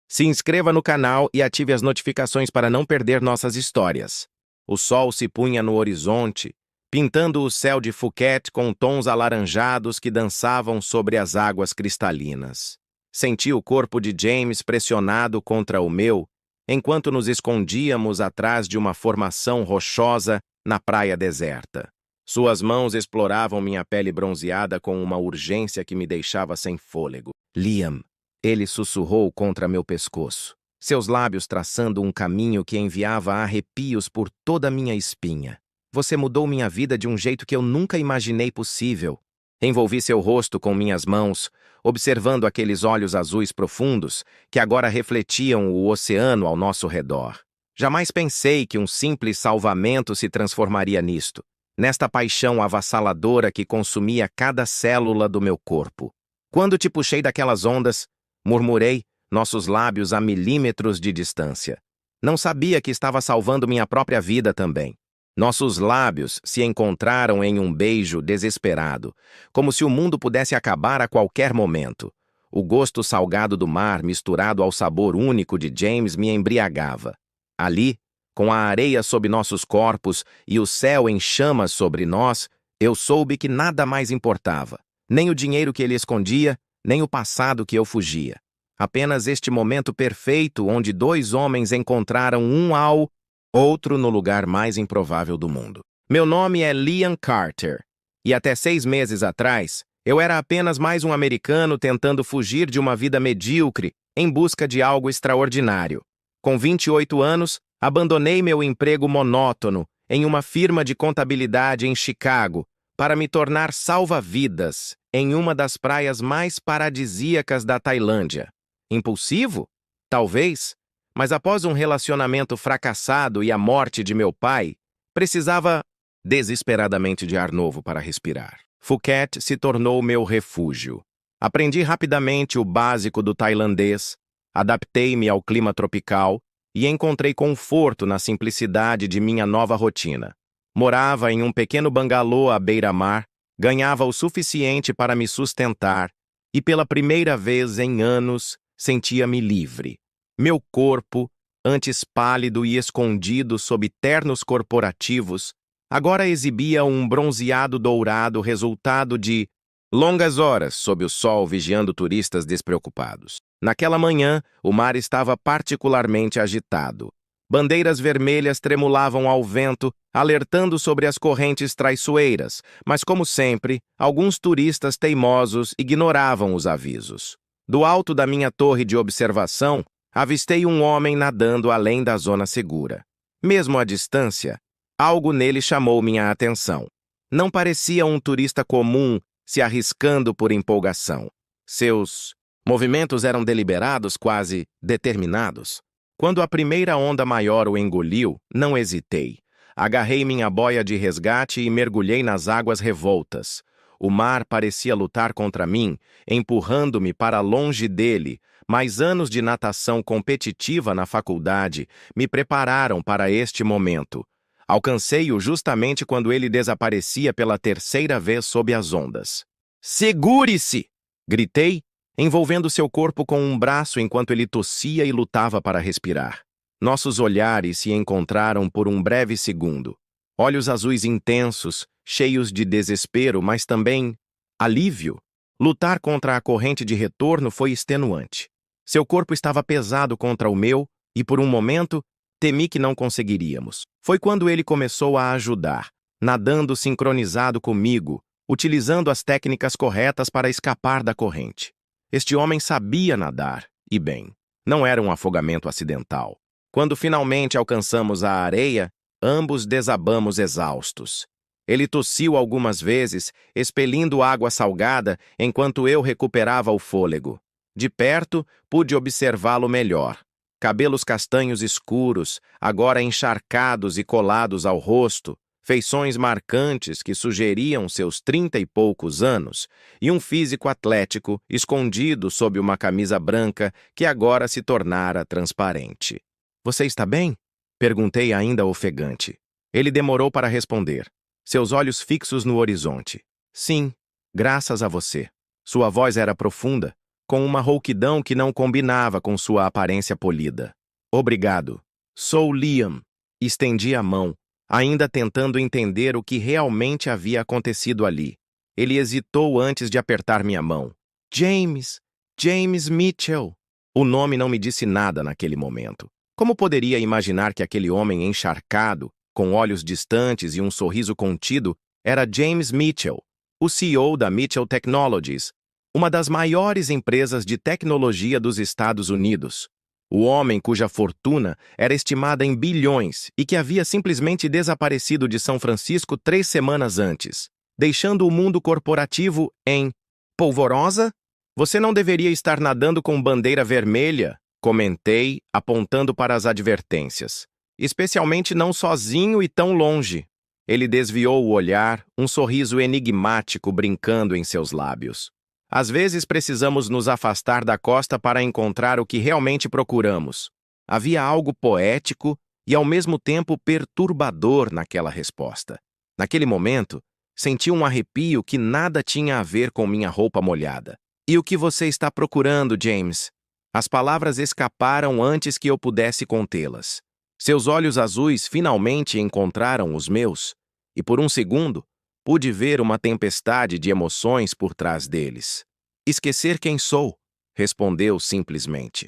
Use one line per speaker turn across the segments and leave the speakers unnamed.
Se inscreva no canal e ative as notificações para não perder nossas histórias. O sol se punha no horizonte, pintando o céu de Phuket com tons alaranjados que dançavam sobre as águas cristalinas. Senti o corpo de James pressionado contra o meu, enquanto nos escondíamos atrás de uma formação rochosa na praia deserta. Suas mãos exploravam minha pele bronzeada com uma urgência que me deixava sem fôlego. Liam, ele sussurrou contra meu pescoço, seus lábios traçando um caminho que enviava arrepios por toda a minha espinha. Você mudou minha vida de um jeito que eu nunca imaginei possível. Envolvi seu rosto com minhas mãos, observando aqueles olhos azuis profundos que agora refletiam o oceano ao nosso redor. Jamais pensei que um simples salvamento se transformaria nisto, nesta paixão avassaladora que consumia cada célula do meu corpo. Quando te puxei daquelas ondas, murmurei, nossos lábios a milímetros de distância. Não sabia que estava salvando minha própria vida também. Nossos lábios se encontraram em um beijo desesperado, como se o mundo pudesse acabar a qualquer momento. O gosto salgado do mar misturado ao sabor único de James me embriagava. Ali, com a areia sob nossos corpos e o céu em chamas sobre nós, eu soube que nada mais importava. Nem o dinheiro que ele escondia, nem o passado que eu fugia. Apenas este momento perfeito onde dois homens encontraram um ao outro no lugar mais improvável do mundo. Meu nome é Liam Carter, e até 6 meses atrás, eu era apenas mais um americano tentando fugir de uma vida medíocre em busca de algo extraordinário. Com 28 anos, abandonei meu emprego monótono em uma firma de contabilidade em Chicago para me tornar salva-vidas em uma das praias mais paradisíacas da Tailândia. Impulsivo? Talvez. Mas após um relacionamento fracassado e a morte de meu pai, precisava desesperadamente de ar novo para respirar. Phuket se tornou meu refúgio. Aprendi rapidamente o básico do tailandês, adaptei-me ao clima tropical e encontrei conforto na simplicidade de minha nova rotina. Morava em um pequeno bangalô à beira-mar, ganhava o suficiente para me sustentar e, pela primeira vez em anos, sentia-me livre. Meu corpo, antes pálido e escondido sob ternos corporativos, agora exibia um bronzeado dourado resultado de longas horas sob o sol vigiando turistas despreocupados. Naquela manhã, o mar estava particularmente agitado. Bandeiras vermelhas tremulavam ao vento, alertando sobre as correntes traiçoeiras, mas, como sempre, alguns turistas teimosos ignoravam os avisos. Do alto da minha torre de observação, avistei um homem nadando além da zona segura. Mesmo à distância, algo nele chamou minha atenção. Não parecia um turista comum se arriscando por empolgação. Seus movimentos eram deliberados, quase determinados. Quando a primeira onda maior o engoliu, não hesitei. Agarrei minha boia de resgate e mergulhei nas águas revoltas. O mar parecia lutar contra mim, empurrando-me para longe dele, mas anos de natação competitiva na faculdade me prepararam para este momento. Alcancei-o justamente quando ele desaparecia pela terceira vez sob as ondas. "Segure-se!" gritei, envolvendo seu corpo com um braço enquanto ele tossia e lutava para respirar. Nossos olhares se encontraram por um breve segundo. Olhos azuis intensos, cheios de desespero, mas também alívio. Lutar contra a corrente de retorno foi extenuante. Seu corpo estava pesado contra o meu e, por um momento, temi que não conseguiríamos. Foi quando ele começou a ajudar, nadando sincronizado comigo, utilizando as técnicas corretas para escapar da corrente. Este homem sabia nadar, e bem, não era um afogamento acidental. Quando finalmente alcançamos a areia, ambos desabamos exaustos. Ele tossiu algumas vezes, expelindo água salgada enquanto eu recuperava o fôlego. De perto, pude observá-lo melhor. Cabelos castanhos escuros, agora encharcados e colados ao rosto, feições marcantes que sugeriam seus 30 e poucos anos, e um físico atlético escondido sob uma camisa branca que agora se tornara transparente. "Você está bem?" perguntei ainda ofegante. Ele demorou para responder, seus olhos fixos no horizonte. "Sim, graças a você." Sua voz era profunda, com uma rouquidão que não combinava com sua aparência polida. Obrigado. Sou Liam. Estendi a mão, ainda tentando entender o que realmente havia acontecido ali. Ele hesitou antes de apertar minha mão. James! James Mitchell! O nome não me disse nada naquele momento. Como poderia imaginar que aquele homem encharcado, com olhos distantes e um sorriso contido, era James Mitchell, o CEO da Mitchell Technologies, uma das maiores empresas de tecnologia dos Estados Unidos. O homem cuja fortuna era estimada em bilhões e que havia simplesmente desaparecido de São Francisco 3 semanas antes, deixando o mundo corporativo em polvorosa? Você não deveria estar nadando com bandeira vermelha, comentei, apontando para as advertências. Especialmente não sozinho e tão longe. Ele desviou o olhar, um sorriso enigmático brincando em seus lábios. Às vezes precisamos nos afastar da costa para encontrar o que realmente procuramos. Havia algo poético e ao mesmo tempo perturbador naquela resposta. Naquele momento, senti um arrepio que nada tinha a ver com minha roupa molhada. E o que você está procurando, James? As palavras escaparam antes que eu pudesse contê-las. Seus olhos azuis finalmente encontraram os meus, e por um segundo, pude ver uma tempestade de emoções por trás deles. Esquecer quem sou, respondeu simplesmente.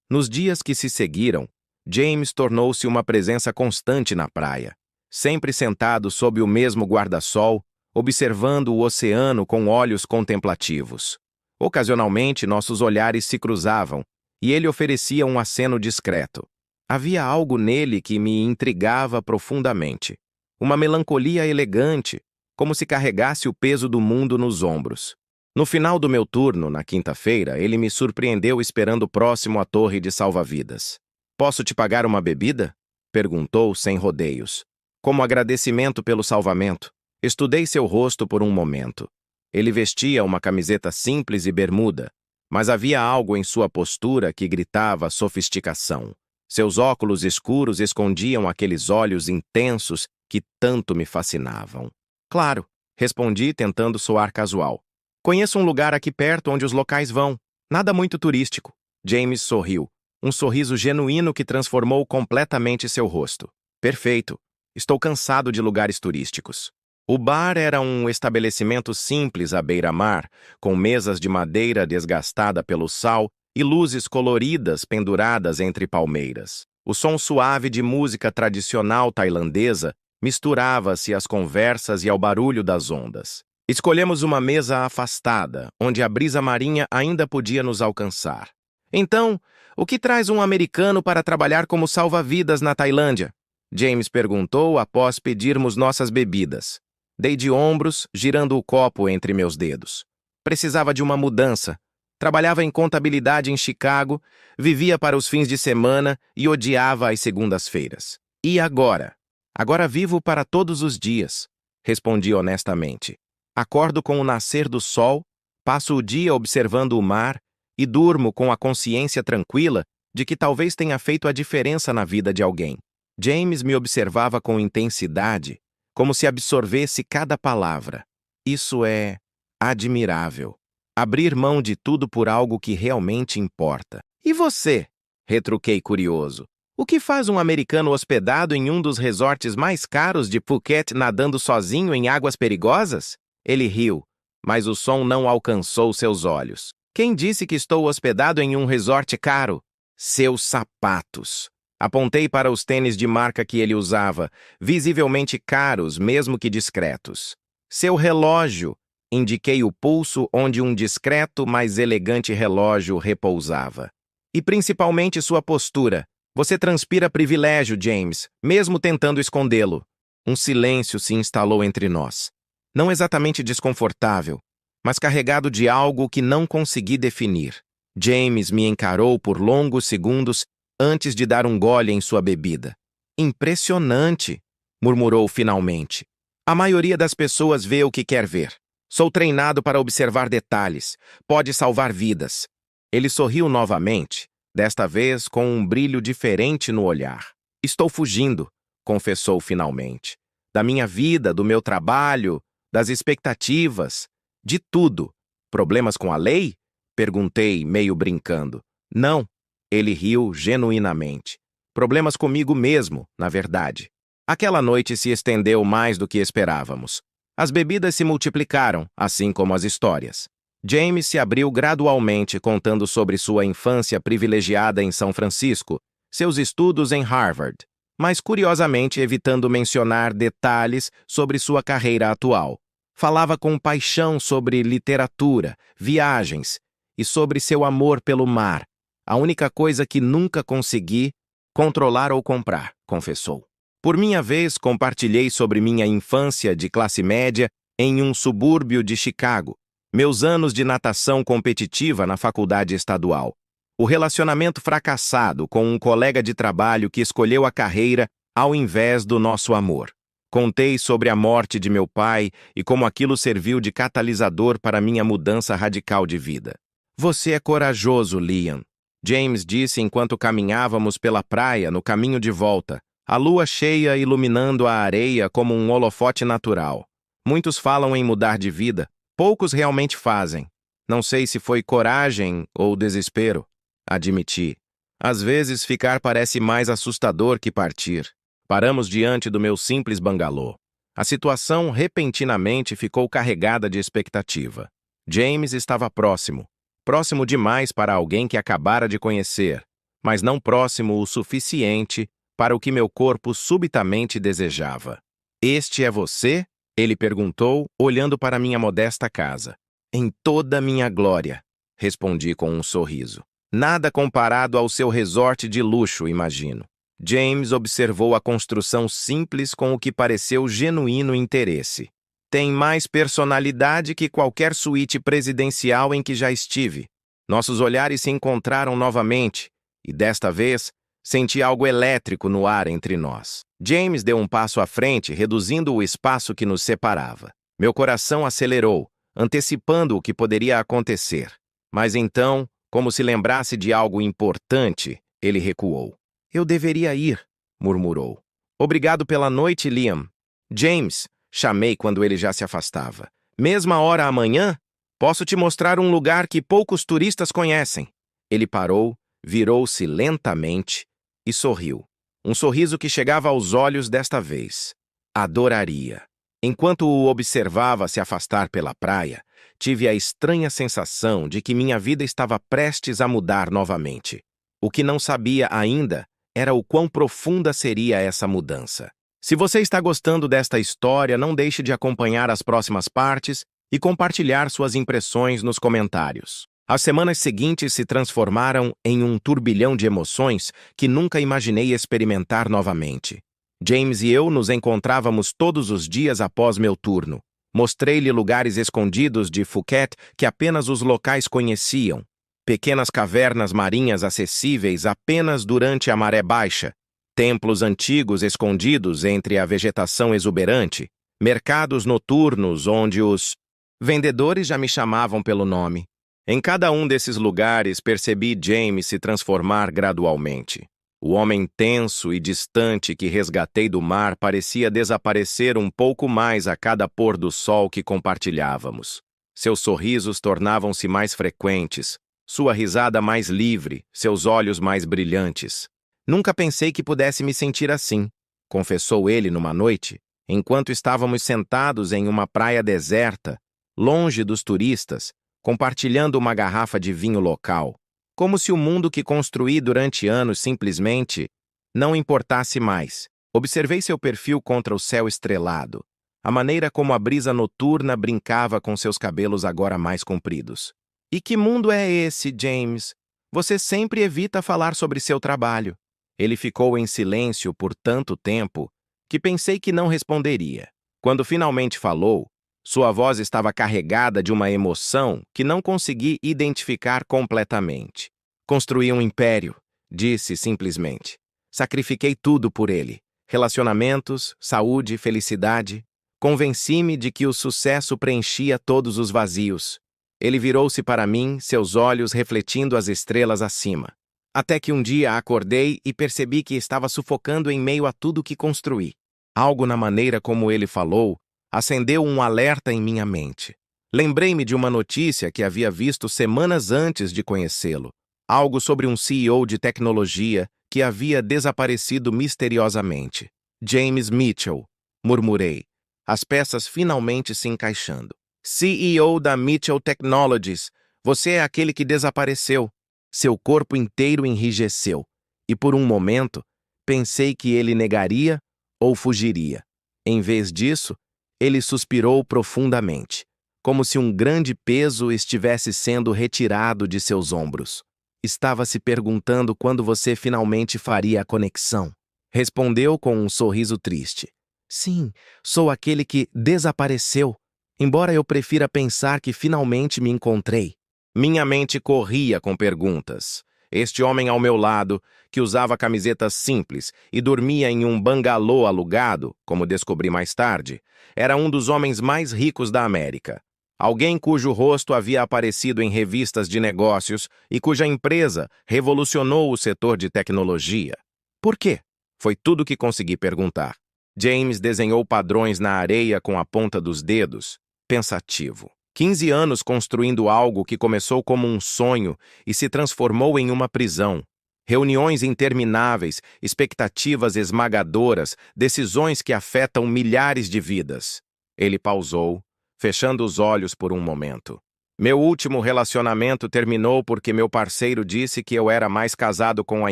Nos dias que se seguiram, James tornou-se uma presença constante na praia, sempre sentado sob o mesmo guarda-sol, observando o oceano com olhos contemplativos. Ocasionalmente, nossos olhares se cruzavam, e ele oferecia um aceno discreto. Havia algo nele que me intrigava profundamente. Uma melancolia elegante, como se carregasse o peso do mundo nos ombros. No final do meu turno, na quinta-feira, ele me surpreendeu esperando próximo à torre de salva-vidas. Posso te pagar uma bebida? Perguntou sem rodeios. Como agradecimento pelo salvamento, estudei seu rosto por um momento. Ele vestia uma camiseta simples e bermuda, mas havia algo em sua postura que gritava sofisticação. Seus óculos escuros escondiam aqueles olhos intensos que tanto me fascinavam. Claro, respondi tentando soar casual. Conheço um lugar aqui perto onde os locais vão. Nada muito turístico. James sorriu, um sorriso genuíno que transformou completamente seu rosto. Perfeito. Estou cansado de lugares turísticos. O bar era um estabelecimento simples à beira-mar, com mesas de madeira desgastada pelo sal e luzes coloridas penduradas entre palmeiras. O som suave de música tradicional tailandesa misturava-se às conversas e ao barulho das ondas. Escolhemos uma mesa afastada, onde a brisa marinha ainda podia nos alcançar. Então, o que traz um americano para trabalhar como salva-vidas na Tailândia? James perguntou após pedirmos nossas bebidas. Dei de ombros, girando o copo entre meus dedos. Precisava de uma mudança. Trabalhava em contabilidade em Chicago, vivia para os fins de semana e odiava as segundas-feiras. E agora? Agora vivo para todos os dias, respondi honestamente. Acordo com o nascer do sol, passo o dia observando o mar e durmo com a consciência tranquila de que talvez tenha feito a diferença na vida de alguém. James me observava com intensidade, como se absorvesse cada palavra. Isso é admirável. Abrir mão de tudo por algo que realmente importa. E você? Retruquei curioso. O que faz um americano hospedado em um dos resorts mais caros de Phuket nadando sozinho em águas perigosas? Ele riu, mas o som não alcançou seus olhos. Quem disse que estou hospedado em um resort caro? Seus sapatos. Apontei para os tênis de marca que ele usava, visivelmente caros, mesmo que discretos. Seu relógio. Indiquei o pulso onde um discreto, mas elegante relógio repousava. E principalmente sua postura. Você transpira privilégio, James, mesmo tentando escondê-lo. Um silêncio se instalou entre nós. Não exatamente desconfortável, mas carregado de algo que não consegui definir. James me encarou por longos segundos antes de dar um gole em sua bebida. Impressionante, murmurou finalmente. A maioria das pessoas vê o que quer ver. Sou treinado para observar detalhes. Pode salvar vidas. Ele sorriu novamente, desta vez com um brilho diferente no olhar. Estou fugindo, confessou finalmente. Da minha vida, do meu trabalho, das expectativas, de tudo. Problemas com a lei? Perguntei, meio brincando. Não, ele riu genuinamente. Problemas comigo mesmo, na verdade. Aquela noite se estendeu mais do que esperávamos. As bebidas se multiplicaram, assim como as histórias. James se abriu gradualmente contando sobre sua infância privilegiada em São Francisco, seus estudos em Harvard, mas curiosamente evitando mencionar detalhes sobre sua carreira atual. Falava com paixão sobre literatura, viagens e sobre seu amor pelo mar, a única coisa que nunca consegui controlar ou comprar, confessou. Por minha vez, compartilhei sobre minha infância de classe média em um subúrbio de Chicago, meus anos de natação competitiva na faculdade estadual, o relacionamento fracassado com um colega de trabalho que escolheu a carreira ao invés do nosso amor. Contei sobre a morte de meu pai e como aquilo serviu de catalisador para minha mudança radical de vida. Você é corajoso, Liam, James disse enquanto caminhávamos pela praia no caminho de volta, a lua cheia iluminando a areia como um holofote natural. Muitos falam em mudar de vida, poucos realmente fazem. Não sei se foi coragem ou desespero, admiti. Às vezes ficar parece mais assustador que partir. Paramos diante do meu simples bangalô. A situação repentinamente ficou carregada de expectativa. James estava próximo. Próximo demais para alguém que acabara de conhecer, mas não próximo o suficiente para o que meu corpo subitamente desejava. Este é você? Ele perguntou, olhando para minha modesta casa. Em toda minha glória, respondi com um sorriso. Nada comparado ao seu resort de luxo, imagino. James observou a construção simples com o que pareceu genuíno interesse. Tem mais personalidade que qualquer suíte presidencial em que já estive. Nossos olhares se encontraram novamente, e desta vez, senti algo elétrico no ar entre nós. James deu um passo à frente, reduzindo o espaço que nos separava. Meu coração acelerou, antecipando o que poderia acontecer. Mas então, como se lembrasse de algo importante, ele recuou. Eu deveria ir, murmurou. Obrigado pela noite, Liam. James, chamei quando ele já se afastava. Mesma hora amanhã? Posso te mostrar um lugar que poucos turistas conhecem. Ele parou, virou-se lentamente e sorriu. Um sorriso que chegava aos olhos desta vez. Adoraria. Enquanto o observava se afastar pela praia, tive a estranha sensação de que minha vida estava prestes a mudar novamente. O que não sabia ainda era o quão profunda seria essa mudança. Se você está gostando desta história, não deixe de acompanhar as próximas partes e compartilhar suas impressões nos comentários. As semanas seguintes se transformaram em um turbilhão de emoções que nunca imaginei experimentar novamente. James e eu nos encontrávamos todos os dias após meu turno. Mostrei-lhe lugares escondidos de Phuket que apenas os locais conheciam. Pequenas cavernas marinhas acessíveis apenas durante a maré baixa, templos antigos escondidos entre a vegetação exuberante, mercados noturnos onde os vendedores já me chamavam pelo nome. Em cada um desses lugares percebi James se transformar gradualmente. O homem tenso e distante que resgatei do mar parecia desaparecer um pouco mais a cada pôr do sol que compartilhávamos. Seus sorrisos tornavam-se mais frequentes, sua risada mais livre, seus olhos mais brilhantes. Nunca pensei que pudesse me sentir assim, confessou ele numa noite, enquanto estávamos sentados em uma praia deserta, longe dos turistas, compartilhando uma garrafa de vinho local, como se o mundo que construí durante anos simplesmente não importasse mais. Observei seu perfil contra o céu estrelado, a maneira como a brisa noturna brincava com seus cabelos agora mais compridos. E que mundo é esse, James? Você sempre evita falar sobre seu trabalho. Ele ficou em silêncio por tanto tempo que pensei que não responderia. Quando finalmente falou, sua voz estava carregada de uma emoção que não consegui identificar completamente. Construí um império, disse simplesmente. Sacrifiquei tudo por ele. Relacionamentos, saúde, felicidade. Convenci-me de que o sucesso preenchia todos os vazios. Ele virou-se para mim, seus olhos refletindo as estrelas acima. Até que um dia acordei e percebi que estava sufocando em meio a tudo que construí. Algo na maneira como ele falou acendeu um alerta em minha mente. Lembrei-me de uma notícia que havia visto semanas antes de conhecê-lo. Algo sobre um CEO de tecnologia que havia desaparecido misteriosamente. James Mitchell, murmurei, as peças finalmente se encaixando. CEO da Mitchell Technologies, você é aquele que desapareceu. Seu corpo inteiro enrijeceu, e por um momento, pensei que ele negaria ou fugiria. Em vez disso, ele suspirou profundamente, como se um grande peso estivesse sendo retirado de seus ombros. Estava se perguntando quando você finalmente faria a conexão. Respondeu com um sorriso triste. Sim, sou aquele que desapareceu, embora eu prefira pensar que finalmente me encontrei. Minha mente corria com perguntas. Este homem ao meu lado, que usava camisetas simples e dormia em um bangalô alugado, como descobri mais tarde, era um dos homens mais ricos da América. Alguém cujo rosto havia aparecido em revistas de negócios e cuja empresa revolucionou o setor de tecnologia. Por quê? Foi tudo que consegui perguntar. James desenhou padrões na areia com a ponta dos dedos, pensativo. 15 anos construindo algo que começou como um sonho e se transformou em uma prisão. Reuniões intermináveis, expectativas esmagadoras, decisões que afetam milhares de vidas. Ele pausou, fechando os olhos por um momento. Meu último relacionamento terminou porque meu parceiro disse que eu era mais casado com a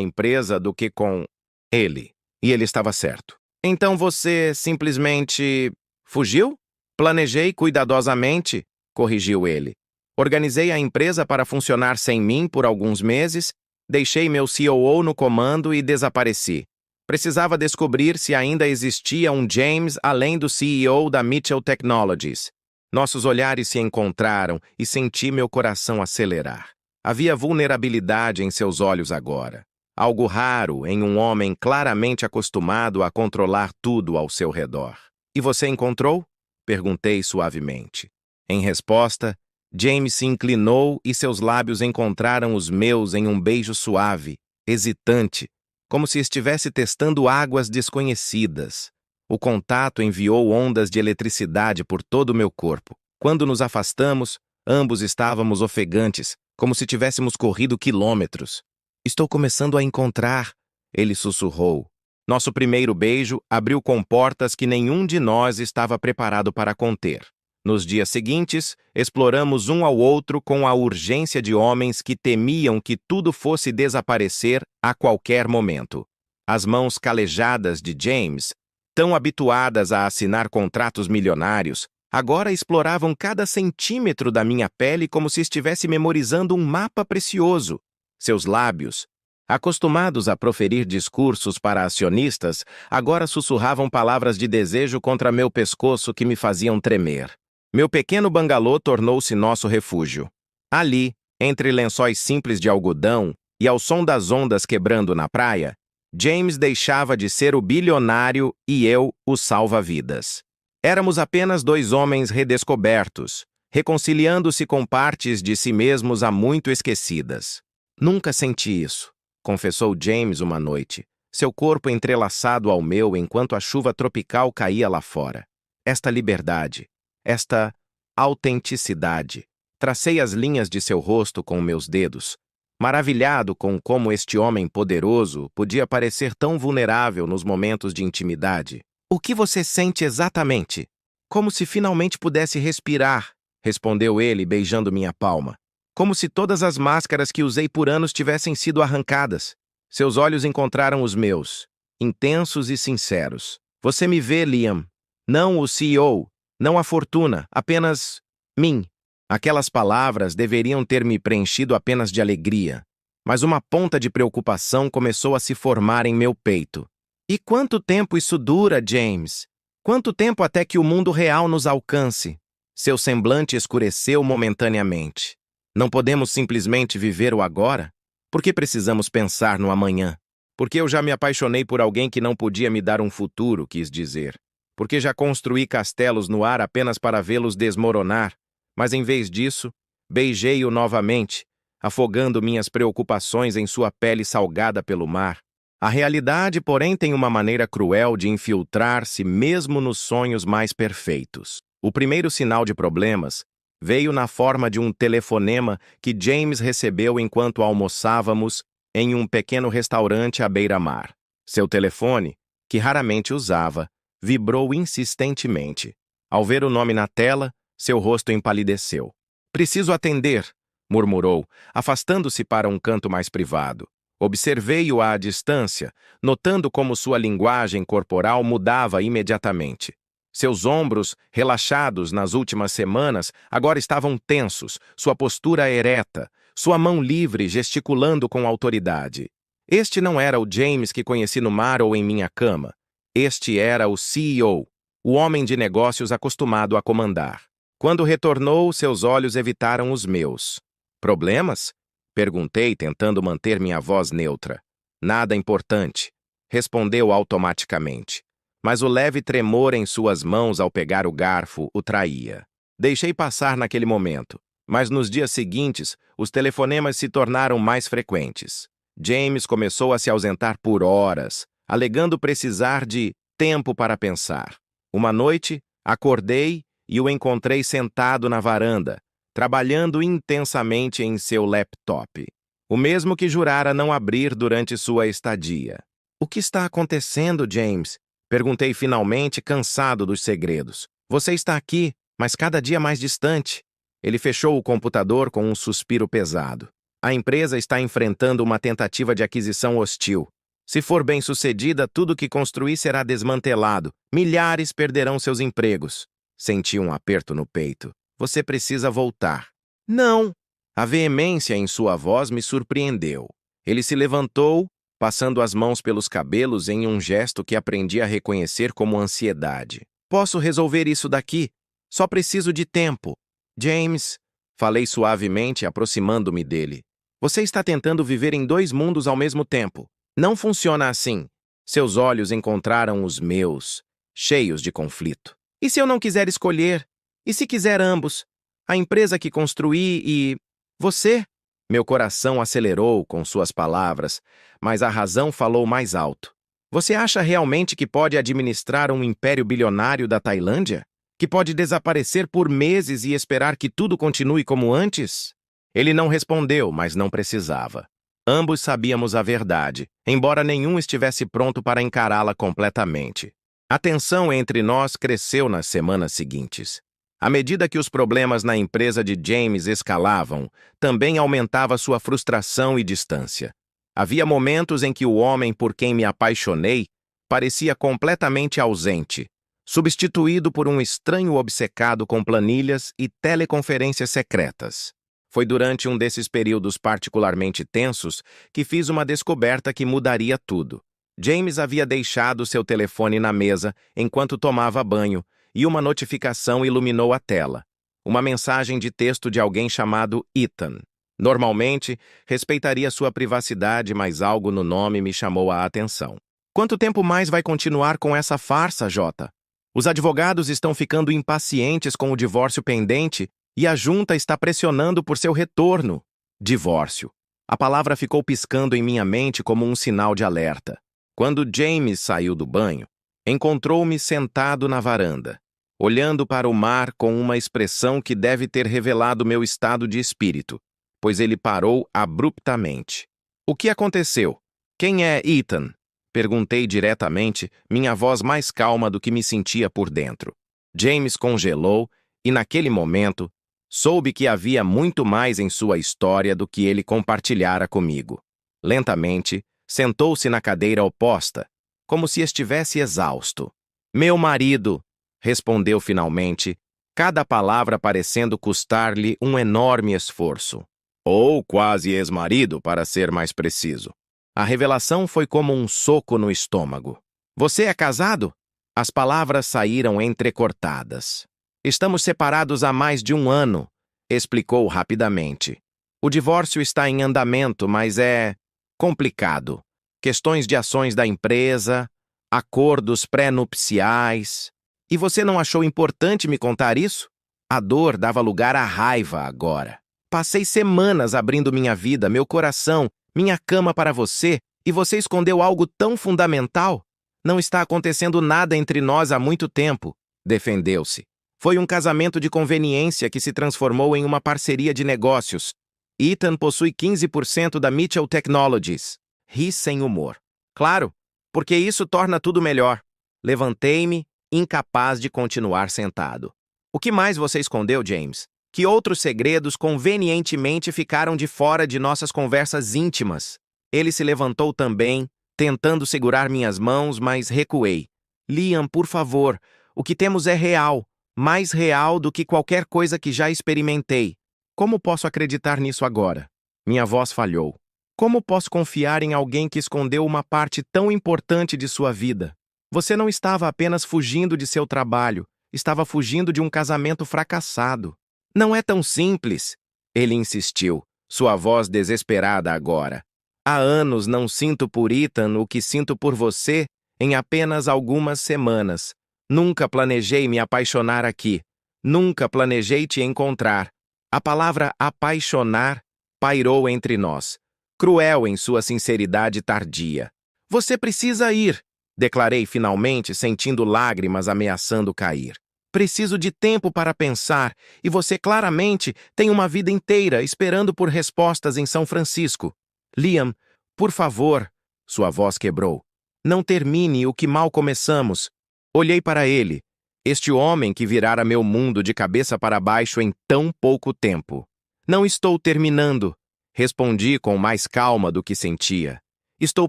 empresa do que com ele. E ele estava certo. Então você simplesmente fugiu? Planejei cuidadosamente, corrigiu ele. Organizei a empresa para funcionar sem mim por alguns meses, deixei meu COO no comando e desapareci. Precisava descobrir se ainda existia um James além do CEO da Mitchell Technologies. Nossos olhares se encontraram e senti meu coração acelerar. Havia vulnerabilidade em seus olhos agora. Algo raro em um homem claramente acostumado a controlar tudo ao seu redor. E você encontrou? Perguntei suavemente. Em resposta, James se inclinou e seus lábios encontraram os meus em um beijo suave, hesitante, como se estivesse testando águas desconhecidas. O contato enviou ondas de eletricidade por todo o meu corpo. Quando nos afastamos, ambos estávamos ofegantes, como se tivéssemos corrido quilômetros. Estou começando a encontrar, ele sussurrou. Nosso primeiro beijo abriu comportas que nenhum de nós estava preparado para conter. Nos dias seguintes, exploramos um ao outro com a urgência de homens que temiam que tudo fosse desaparecer a qualquer momento. As mãos calejadas de James, tão habituadas a assinar contratos milionários, agora exploravam cada centímetro da minha pele como se estivesse memorizando um mapa precioso. Seus lábios, acostumados a proferir discursos para acionistas, agora sussurravam palavras de desejo contra meu pescoço que me faziam tremer. Meu pequeno bangalô tornou-se nosso refúgio. Ali, entre lençóis simples de algodão e ao som das ondas quebrando na praia, James deixava de ser o bilionário e eu o salva-vidas. Éramos apenas dois homens redescobertos, reconciliando-se com partes de si mesmos há muito esquecidas. Nunca senti isso, confessou James uma noite, seu corpo entrelaçado ao meu enquanto a chuva tropical caía lá fora. Esta liberdade, esta autenticidade. Tracei as linhas de seu rosto com meus dedos, maravilhado com como este homem poderoso podia parecer tão vulnerável nos momentos de intimidade. O que você sente exatamente? Como se finalmente pudesse respirar, respondeu ele, beijando minha palma. Como se todas as máscaras que usei por anos tivessem sido arrancadas. Seus olhos encontraram os meus, intensos e sinceros. Você me vê, Liam. Não o CEO, não a fortuna, apenas mim. Aquelas palavras deveriam ter me preenchido apenas de alegria, mas uma ponta de preocupação começou a se formar em meu peito. E quanto tempo isso dura, James? Quanto tempo até que o mundo real nos alcance? Seu semblante escureceu momentaneamente. Não podemos simplesmente viver o agora? Por que precisamos pensar no amanhã? Porque eu já me apaixonei por alguém que não podia me dar um futuro, quis dizer. Porque já construí castelos no ar apenas para vê-los desmoronar, mas em vez disso, beijei-o novamente, afogando minhas preocupações em sua pele salgada pelo mar. A realidade, porém, tem uma maneira cruel de infiltrar-se mesmo nos sonhos mais perfeitos. O primeiro sinal de problemas Veio na forma de um telefonema que James recebeu enquanto almoçávamos em um pequeno restaurante à beira-mar. Seu telefone, que raramente usava, vibrou insistentemente. Ao ver o nome na tela, seu rosto empalideceu. "Preciso atender", murmurou, afastando-se para um canto mais privado. Observei-o à distância, notando como sua linguagem corporal mudava imediatamente. Seus ombros, relaxados nas últimas semanas, agora estavam tensos, sua postura ereta, sua mão livre gesticulando com autoridade. Este não era o James que conheci no mar ou em minha cama. Este era o CEO, o homem de negócios acostumado a comandar. Quando retornou, seus olhos evitaram os meus. "Problemas?" Perguntei, tentando manter minha voz neutra. "Nada importante", respondeu automaticamente. Mas o leve tremor em suas mãos ao pegar o garfo o traía. Deixei passar naquele momento, mas nos dias seguintes, os telefonemas se tornaram mais frequentes. James começou a se ausentar por horas, alegando precisar de tempo para pensar. Uma noite, acordei e o encontrei sentado na varanda, trabalhando intensamente em seu laptop. O mesmo que jurara não abrir durante sua estadia. "O que está acontecendo, James?" Perguntei finalmente, cansado dos segredos. "Você está aqui, mas cada dia mais distante." Ele fechou o computador com um suspiro pesado. "A empresa está enfrentando uma tentativa de aquisição hostil. Se for bem-sucedida, tudo que construir será desmantelado. Milhares perderão seus empregos." Senti um aperto no peito. "Você precisa voltar." "Não!" A veemência em sua voz me surpreendeu. Ele se levantou, passando as mãos pelos cabelos em um gesto que aprendi a reconhecer como ansiedade. "Posso resolver isso daqui? Só preciso de tempo." "James", falei suavemente, aproximando-me dele. "Você está tentando viver em dois mundos ao mesmo tempo. Não funciona assim." Seus olhos encontraram os meus, cheios de conflito. "E se eu não quiser escolher? E se quiser ambos? A empresa que construí e... você?" Meu coração acelerou com suas palavras, mas a razão falou mais alto. "Você acha realmente que pode administrar um império bilionário da Tailândia? Que pode desaparecer por meses e esperar que tudo continue como antes?" Ele não respondeu, mas não precisava. Ambos sabíamos a verdade, embora nenhum estivesse pronto para encará-la completamente. A tensão entre nós cresceu nas semanas seguintes. À medida que os problemas na empresa de James escalavam, também aumentava sua frustração e distância. Havia momentos em que o homem por quem me apaixonei parecia completamente ausente, substituído por um estranho obcecado com planilhas e teleconferências secretas. Foi durante um desses períodos particularmente tensos que fiz uma descoberta que mudaria tudo. James havia deixado seu telefone na mesa enquanto tomava banho e uma notificação iluminou a tela. Uma mensagem de texto de alguém chamado Ethan. Normalmente, respeitaria sua privacidade, mas algo no nome me chamou a atenção. "Quanto tempo mais vai continuar com essa farsa, Jota? Os advogados estão ficando impacientes com o divórcio pendente e a junta está pressionando por seu retorno." Divórcio. A palavra ficou piscando em minha mente como um sinal de alerta. Quando James saiu do banho, encontrou-me sentado na varanda, olhando para o mar com uma expressão que deve ter revelado meu estado de espírito, pois ele parou abruptamente. "O que aconteceu? Quem é Ethan?" Perguntei diretamente, minha voz mais calma do que me sentia por dentro. James congelou e, naquele momento, soube que havia muito mais em sua história do que ele compartilhara comigo. Lentamente, sentou-se na cadeira oposta, como se estivesse exausto. "Meu marido", respondeu finalmente, cada palavra parecendo custar-lhe um enorme esforço. Ou quase ex-marido, para ser mais preciso. A revelação foi como um soco no estômago. "Você é casado?" As palavras saíram entrecortadas. "Estamos separados há mais de um ano", explicou rapidamente. "O divórcio está em andamento, mas é complicado. Questões de ações da empresa, acordos pré-nupciais. E você não achou importante me contar isso?" A dor dava lugar à raiva agora. "Passei semanas abrindo minha vida, meu coração, minha cama para você, e você escondeu algo tão fundamental? Não está acontecendo nada entre nós há muito tempo", defendeu-se. Foi um casamento de conveniência que se transformou em uma parceria de negócios. Ethan possui 15% da Mitchell Technologies. Ri sem humor. Claro, porque isso torna tudo melhor. Levantei-me, incapaz de continuar sentado. O que mais você escondeu, James? Que outros segredos convenientemente ficaram de fora de nossas conversas íntimas? Ele se levantou também, tentando segurar minhas mãos, mas recuei. Liam, por favor, o que temos é real, mais real do que qualquer coisa que já experimentei. Como posso acreditar nisso agora? Minha voz falhou. Como posso confiar em alguém que escondeu uma parte tão importante de sua vida? Você não estava apenas fugindo de seu trabalho, estava fugindo de um casamento fracassado. Não é tão simples, ele insistiu, sua voz desesperada agora. Há anos não sinto por Ethan o que sinto por você em apenas algumas semanas. Nunca planejei me apaixonar aqui. Nunca planejei te encontrar. A palavra apaixonar pairou entre nós, cruel em sua sinceridade tardia. Você precisa ir, declarei finalmente, sentindo lágrimas ameaçando cair. Preciso de tempo para pensar, e você claramente tem uma vida inteira esperando por respostas em São Francisco. Liam, por favor, sua voz quebrou. Não termine o que mal começamos. Olhei para ele, este homem que virara meu mundo de cabeça para baixo em tão pouco tempo. Não estou terminando, respondi com mais calma do que sentia. Estou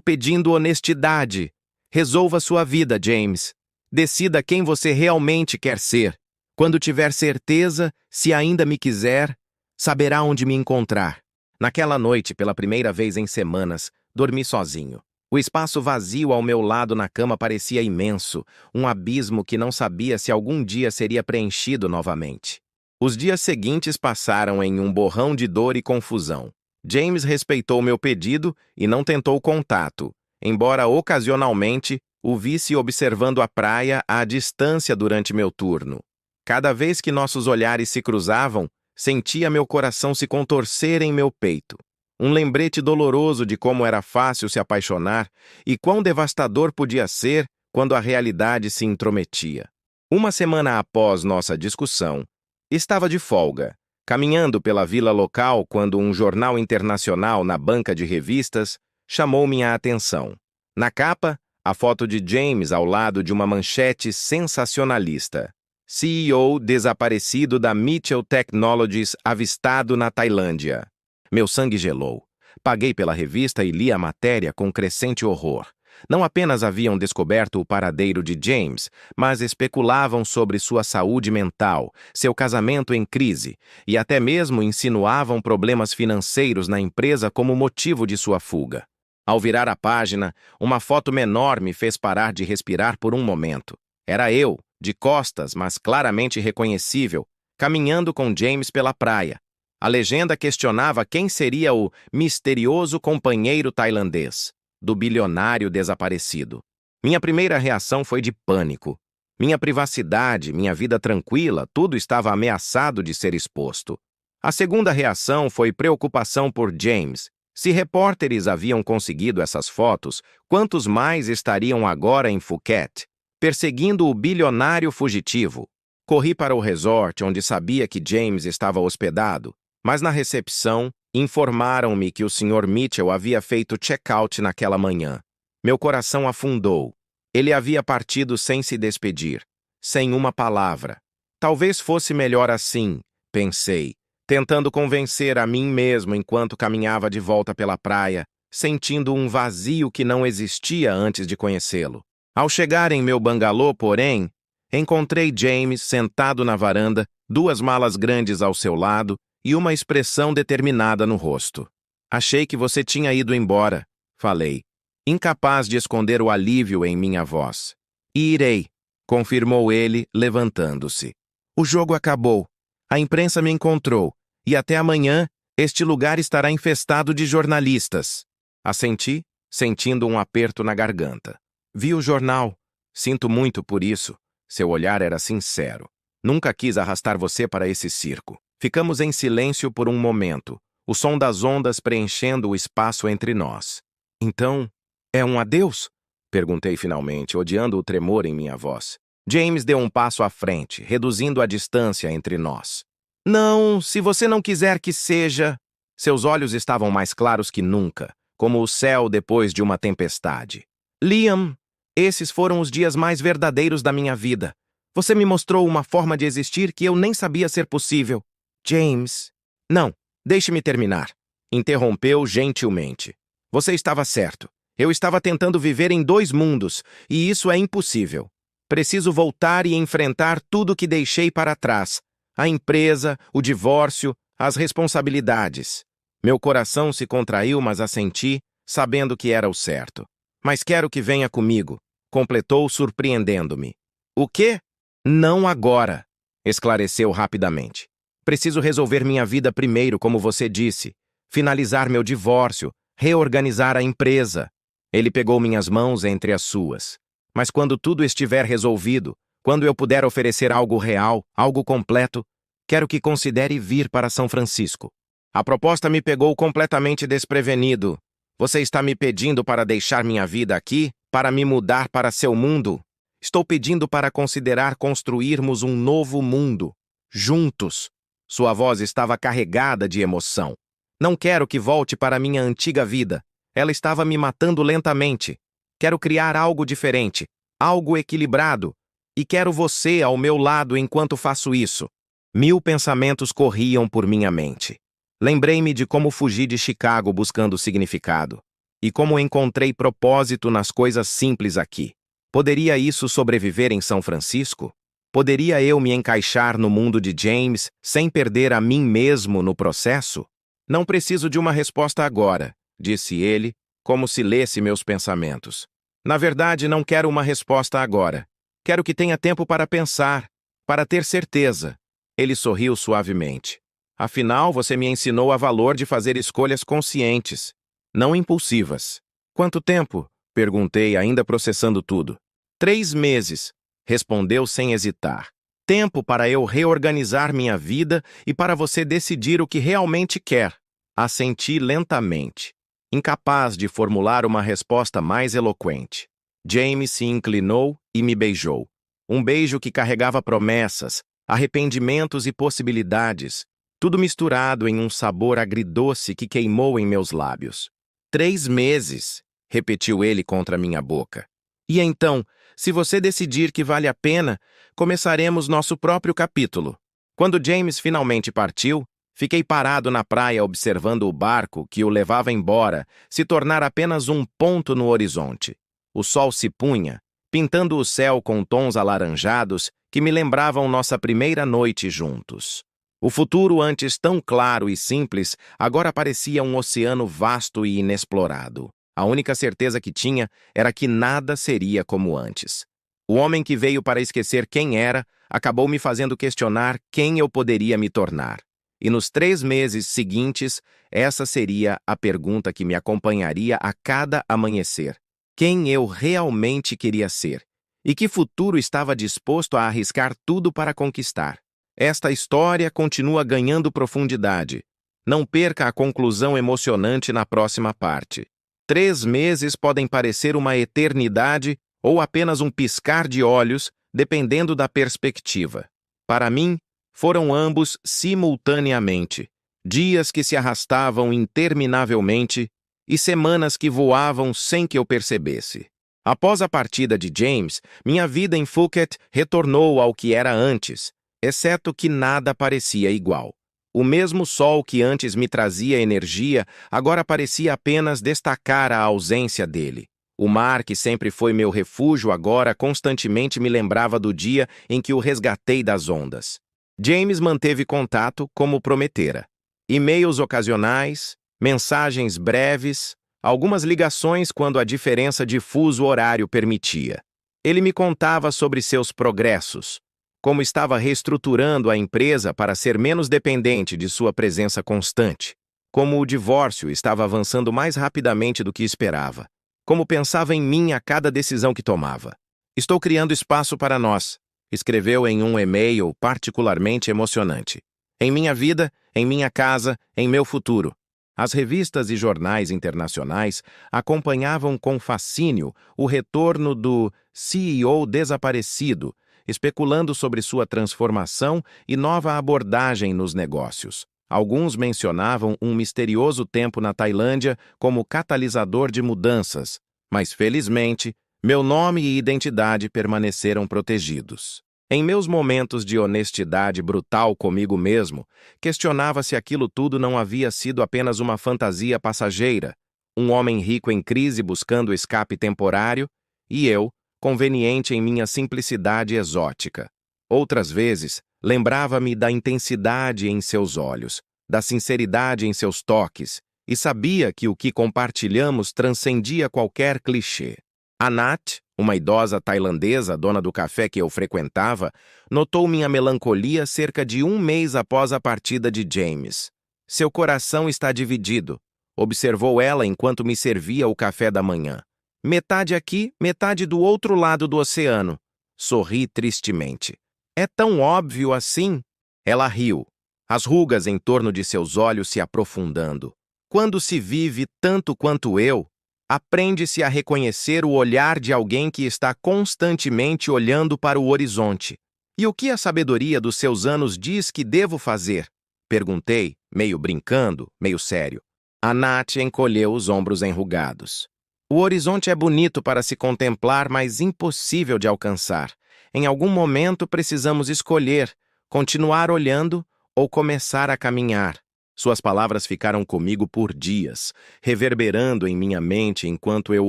pedindo honestidade. Resolva sua vida, James. Decida quem você realmente quer ser. Quando tiver certeza, se ainda me quiser, saberá onde me encontrar. Naquela noite, pela primeira vez em semanas, dormi sozinho. O espaço vazio ao meu lado na cama parecia imenso, um abismo que não sabia se algum dia seria preenchido novamente. Os dias seguintes passaram em um borrão de dor e confusão. James respeitou meu pedido e não tentou contato, embora ocasionalmente o visse observando a praia à distância durante meu turno. Cada vez que nossos olhares se cruzavam, sentia meu coração se contorcer em meu peito. Um lembrete doloroso de como era fácil se apaixonar e quão devastador podia ser quando a realidade se intrometia. Uma semana após nossa discussão, estava de folga, caminhando pela vila local quando um jornal internacional na banca de revistas chamou minha atenção. Na capa, a foto de James ao lado de uma manchete sensacionalista. CEO desaparecido da Mitchell Technologies avistado na Tailândia. Meu sangue gelou. Paguei pela revista e li a matéria com crescente horror. Não apenas haviam descoberto o paradeiro de James, mas especulavam sobre sua saúde mental, seu casamento em crise, e até mesmo insinuavam problemas financeiros na empresa como motivo de sua fuga. Ao virar a página, uma foto menor me fez parar de respirar por um momento. Era eu, de costas, mas claramente reconhecível, caminhando com James pela praia. A legenda questionava quem seria o misterioso companheiro tailandês do bilionário desaparecido. Minha primeira reação foi de pânico. Minha privacidade, minha vida tranquila, tudo estava ameaçado de ser exposto. A segunda reação foi preocupação por James. Se repórteres haviam conseguido essas fotos, quantos mais estariam agora em Phuket, perseguindo o bilionário fugitivo? Corri para o resort onde sabia que James estava hospedado, mas na recepção informaram-me que o Sr. Mitchell havia feito check-out naquela manhã. Meu coração afundou. Ele havia partido sem se despedir, sem uma palavra. Talvez fosse melhor assim, pensei, tentando convencer a mim mesmo enquanto caminhava de volta pela praia, sentindo um vazio que não existia antes de conhecê-lo. Ao chegar em meu bangalô, porém, encontrei James sentado na varanda, duas malas grandes ao seu lado e uma expressão determinada no rosto. Achei que você tinha ido embora, falei, incapaz de esconder o alívio em minha voz. E irei, confirmou ele, levantando-se. O jogo acabou. A imprensa me encontrou, e até amanhã este lugar estará infestado de jornalistas. Assenti, sentindo um aperto na garganta. Vi o jornal. Sinto muito por isso. Seu olhar era sincero. Nunca quis arrastar você para esse circo. Ficamos em silêncio por um momento, o som das ondas preenchendo o espaço entre nós. Então, é um adeus? Perguntei finalmente, odiando o tremor em minha voz. James deu um passo à frente, reduzindo a distância entre nós. Não, se você não quiser que seja... Seus olhos estavam mais claros que nunca, como o céu depois de uma tempestade. Liam, esses foram os dias mais verdadeiros da minha vida. Você me mostrou uma forma de existir que eu nem sabia ser possível. James... Não, deixe-me terminar. Interrompeu gentilmente. Você estava certo. Eu estava tentando viver em 2 mundos, e isso é impossível. Preciso voltar e enfrentar tudo que deixei para trás. A empresa, o divórcio, as responsabilidades. Meu coração se contraiu, mas assenti, sabendo que era o certo. Mas quero que venha comigo, completou surpreendendo-me. O quê? Não agora, esclareceu rapidamente. Preciso resolver minha vida primeiro, como você disse. Finalizar meu divórcio, reorganizar a empresa. Ele pegou minhas mãos entre as suas. Mas quando tudo estiver resolvido, quando eu puder oferecer algo real, algo completo, quero que considere vir para São Francisco. A proposta me pegou completamente desprevenido. Você está me pedindo para deixar minha vida aqui, para me mudar para seu mundo? Estou pedindo para considerar construirmos um novo mundo, juntos. Sua voz estava carregada de emoção. Não quero que volte para minha antiga vida. Ela estava me matando lentamente. Quero criar algo diferente, algo equilibrado. E quero você ao meu lado enquanto faço isso. 1000 pensamentos corriam por minha mente. Lembrei-me de como fugi de Chicago buscando significado. E como encontrei propósito nas coisas simples aqui. Poderia isso sobreviver em São Francisco? Poderia eu me encaixar no mundo de James sem perder a mim mesmo no processo? Não preciso de uma resposta agora, disse ele, como se lesse meus pensamentos. Na verdade, não quero uma resposta agora. Quero que tenha tempo para pensar, para ter certeza. Ele sorriu suavemente. Afinal, você me ensinou a valor de fazer escolhas conscientes, não impulsivas. Quanto tempo? Perguntei, ainda processando tudo. 3 meses, respondeu sem hesitar. Tempo para eu reorganizar minha vida e para você decidir o que realmente quer. Assenti lentamente, incapaz de formular uma resposta mais eloquente. James se inclinou e me beijou. Um beijo que carregava promessas, arrependimentos e possibilidades, tudo misturado em um sabor agridoce que queimou em meus lábios. 3 meses, repetiu ele contra minha boca. E então, se você decidir que vale a pena, começaremos nosso próprio capítulo. Quando James finalmente partiu, fiquei parado na praia observando o barco que o levava embora se tornar apenas um ponto no horizonte. O sol se punha, pintando o céu com tons alaranjados que me lembravam nossa primeira noite juntos. O futuro, antes tão claro e simples, agora parecia um oceano vasto e inexplorado. A única certeza que tinha era que nada seria como antes. O homem que veio para esquecer quem era, acabou me fazendo questionar quem eu poderia me tornar. E nos 3 meses seguintes, essa seria a pergunta que me acompanharia a cada amanhecer. Quem eu realmente queria ser? E que futuro estava disposto a arriscar tudo para conquistar? Esta história continua ganhando profundidade. Não perca a conclusão emocionante na próxima parte. 3 meses podem parecer uma eternidade ou apenas um piscar de olhos, dependendo da perspectiva. Para mim, foram ambos simultaneamente. Dias que se arrastavam interminavelmente e semanas que voavam sem que eu percebesse. Após a partida de James, minha vida em Phuket retornou ao que era antes, exceto que nada parecia igual. O mesmo sol que antes me trazia energia, agora parecia apenas destacar a ausência dele. O mar, que sempre foi meu refúgio, agora constantemente me lembrava do dia em que o resgatei das ondas. James manteve contato como prometera. E-mails ocasionais, mensagens breves, algumas ligações quando a diferença de fuso horário permitia. Ele me contava sobre seus progressos, como estava reestruturando a empresa para ser menos dependente de sua presença constante, como o divórcio estava avançando mais rapidamente do que esperava, como pensava em mim a cada decisão que tomava. Estou criando espaço para nós, escreveu em um e-mail particularmente emocionante. Em minha vida, em minha casa, em meu futuro. As revistas e jornais internacionais acompanhavam com fascínio o retorno do CEO desaparecido, especulando sobre sua transformação e nova abordagem nos negócios. Alguns mencionavam um misterioso tempo na Tailândia como catalisador de mudanças, mas felizmente, meu nome e identidade permaneceram protegidos. Em meus momentos de honestidade brutal comigo mesmo, questionava se aquilo tudo não havia sido apenas uma fantasia passageira, um homem rico em crise buscando escape temporário, e eu, conveniente em minha simplicidade exótica. Outras vezes, lembrava-me da intensidade em seus olhos, da sinceridade em seus toques, e sabia que o que compartilhamos transcendia qualquer clichê. A Nat, uma idosa tailandesa, dona do café que eu frequentava, notou minha melancolia cerca de um mês após a partida de James. Seu coração está dividido, observou ela enquanto me servia o café da manhã. Metade aqui, metade do outro lado do oceano. Sorri tristemente. É tão óbvio assim? Ela riu, as rugas em torno de seus olhos se aprofundando. Quando se vive tanto quanto eu, aprende-se a reconhecer o olhar de alguém que está constantemente olhando para o horizonte. E o que a sabedoria dos seus anos diz que devo fazer? Perguntei, meio brincando, meio sério. A Nath encolheu os ombros enrugados. O horizonte é bonito para se contemplar, mas impossível de alcançar. Em algum momento precisamos escolher, continuar olhando ou começar a caminhar. Suas palavras ficaram comigo por dias, reverberando em minha mente enquanto eu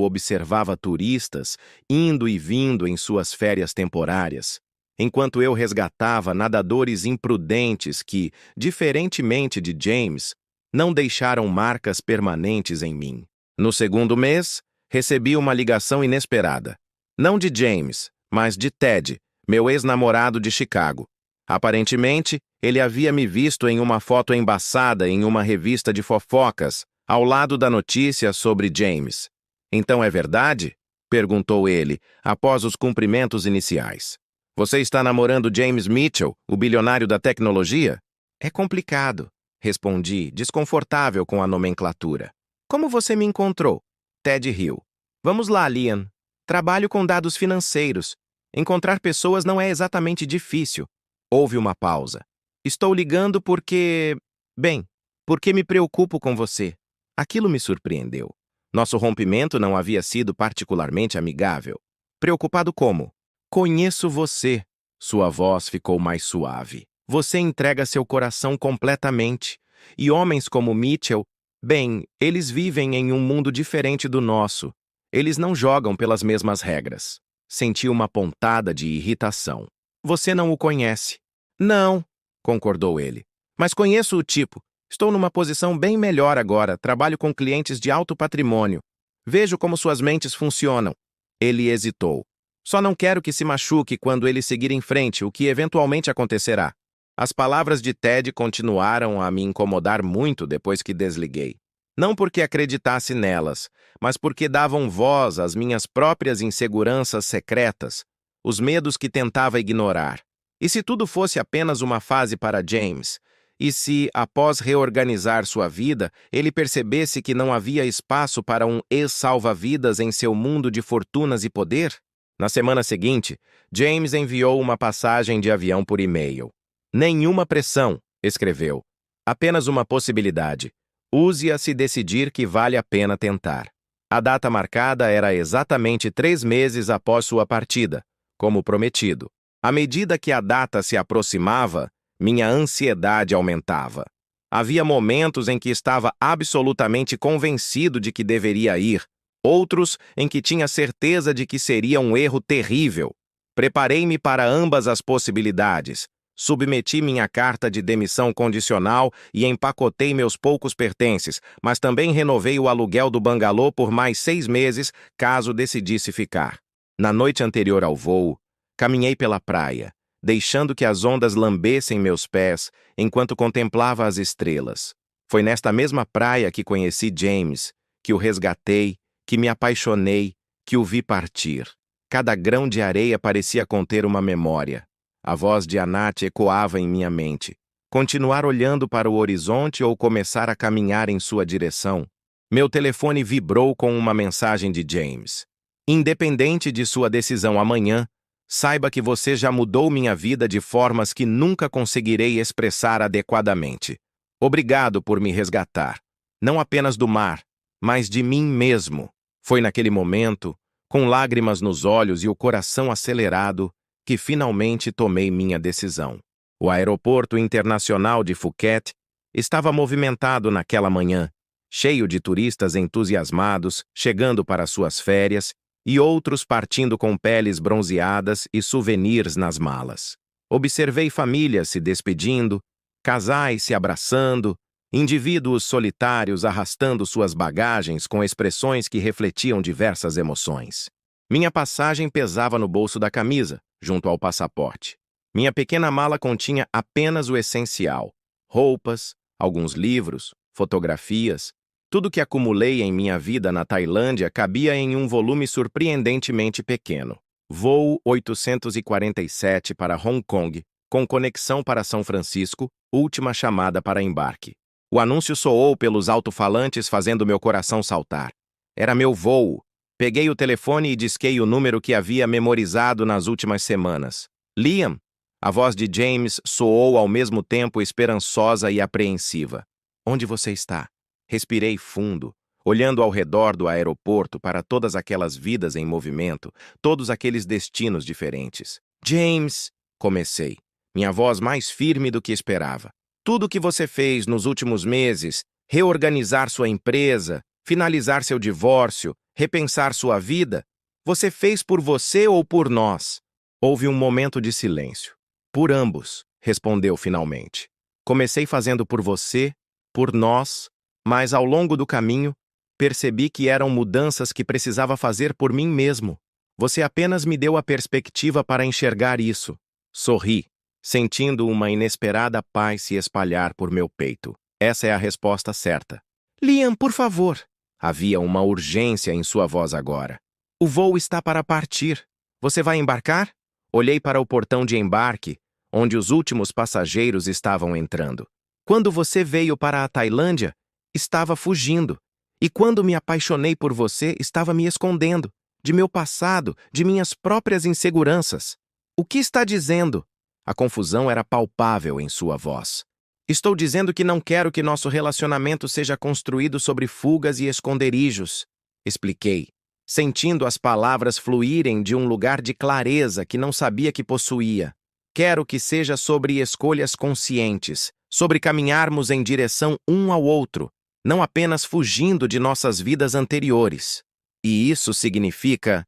observava turistas indo e vindo em suas férias temporárias, enquanto eu resgatava nadadores imprudentes que, diferentemente de James, não deixaram marcas permanentes em mim. No segundo mês, recebi uma ligação inesperada. Não de James, mas de Ted, meu ex-namorado de Chicago. Aparentemente, ele havia me visto em uma foto embaçada em uma revista de fofocas, ao lado da notícia sobre James. Então é verdade? Perguntou ele, após os cumprimentos iniciais. Você está namorando James Mitchell, o bilionário da tecnologia? É complicado, respondi, desconfortável com a nomenclatura. Como você me encontrou? Ted riu. Vamos lá, Liam. Trabalho com dados financeiros. Encontrar pessoas não é exatamente difícil. Houve uma pausa. Estou ligando porque... Bem, porque me preocupo com você. Aquilo me surpreendeu. Nosso rompimento não havia sido particularmente amigável. Preocupado como? Conheço você. Sua voz ficou mais suave. Você entrega seu coração completamente. E homens como Mitchell, bem, eles vivem em um mundo diferente do nosso. Eles não jogam pelas mesmas regras. Senti uma pontada de irritação. Você não o conhece. Não, concordou ele. Mas conheço o tipo. Estou numa posição bem melhor agora. Trabalho com clientes de alto patrimônio. Vejo como suas mentes funcionam. Ele hesitou. Só não quero que se machuque quando ele seguir em frente, o que eventualmente acontecerá. As palavras de Ted continuaram a me incomodar muito depois que desliguei. Não porque acreditasse nelas, mas porque davam voz às minhas próprias inseguranças secretas, os medos que tentava ignorar. E se tudo fosse apenas uma fase para James? E se, após reorganizar sua vida, ele percebesse que não havia espaço para um ex-salva-vidas em seu mundo de fortunas e poder? Na semana seguinte, James enviou uma passagem de avião por e-mail. Nenhuma pressão, escreveu. Apenas uma possibilidade. Use-a se decidir que vale a pena tentar. A data marcada era exatamente 3 meses após sua partida, como prometido. À medida que a data se aproximava, minha ansiedade aumentava. Havia momentos em que estava absolutamente convencido de que deveria ir, outros em que tinha certeza de que seria um erro terrível. Preparei-me para ambas as possibilidades. Submeti minha carta de demissão condicional e empacotei meus poucos pertences, mas também renovei o aluguel do bangalô por mais 6 meses, caso decidisse ficar. Na noite anterior ao voo, caminhei pela praia, deixando que as ondas lambessem meus pés enquanto contemplava as estrelas. Foi nesta mesma praia que conheci James, que o resgatei, que me apaixonei, que o vi partir. Cada grão de areia parecia conter uma memória. A voz de Anat ecoava em minha mente. Continuar olhando para o horizonte ou começar a caminhar em sua direção? Meu telefone vibrou com uma mensagem de James. Independente de sua decisão amanhã, Saiba que você já mudou minha vida de formas que nunca conseguirei expressar adequadamente. Obrigado por me resgatar. Não apenas do mar, mas de mim mesmo. Foi naquele momento, com lágrimas nos olhos e o coração acelerado, que finalmente tomei minha decisão. O aeroporto internacional de Phuket estava movimentado naquela manhã, cheio de turistas entusiasmados chegando para suas férias e outros partindo com peles bronzeadas e souvenirs nas malas. Observei famílias se despedindo, casais se abraçando, indivíduos solitários arrastando suas bagagens com expressões que refletiam diversas emoções. Minha passagem pesava no bolso da camisa, junto ao passaporte. Minha pequena mala continha apenas o essencial: roupas, alguns livros, fotografias. Tudo que acumulei em minha vida na Tailândia cabia em um volume surpreendentemente pequeno. Voo 847 para Hong Kong, com conexão para São Francisco, última chamada para embarque. O anúncio soou pelos alto-falantes, fazendo meu coração saltar. Era meu voo. Peguei o telefone e disquei o número que havia memorizado nas últimas semanas. Liam! A voz de James soou ao mesmo tempo esperançosa e apreensiva. Onde você está? Respirei fundo, olhando ao redor do aeroporto para todas aquelas vidas em movimento, todos aqueles destinos diferentes. James! Comecei, minha voz mais firme do que esperava. Tudo o que você fez nos últimos meses, reorganizar sua empresa, finalizar seu divórcio, repensar sua vida, você fez por você ou por nós? Houve um momento de silêncio. Por ambos, respondeu finalmente. Comecei fazendo por você, por nós, mas ao longo do caminho, percebi que eram mudanças que precisava fazer por mim mesmo. Você apenas me deu a perspectiva para enxergar isso. Sorri, sentindo uma inesperada paz se espalhar por meu peito. Essa é a resposta certa. Liam, por favor. Havia uma urgência em sua voz agora. O voo está para partir. Você vai embarcar? Olhei para o portão de embarque, onde os últimos passageiros estavam entrando. Quando você veio para a Tailândia, estava fugindo. E quando me apaixonei por você, estava me escondendo. De meu passado, de minhas próprias inseguranças. O que está dizendo? A confusão era palpável em sua voz. Estou dizendo que não quero que nosso relacionamento seja construído sobre fugas e esconderijos. Expliquei, sentindo as palavras fluírem de um lugar de clareza que não sabia que possuía. Quero que seja sobre escolhas conscientes, sobre caminharmos em direção um ao outro, não apenas fugindo de nossas vidas anteriores. E isso significa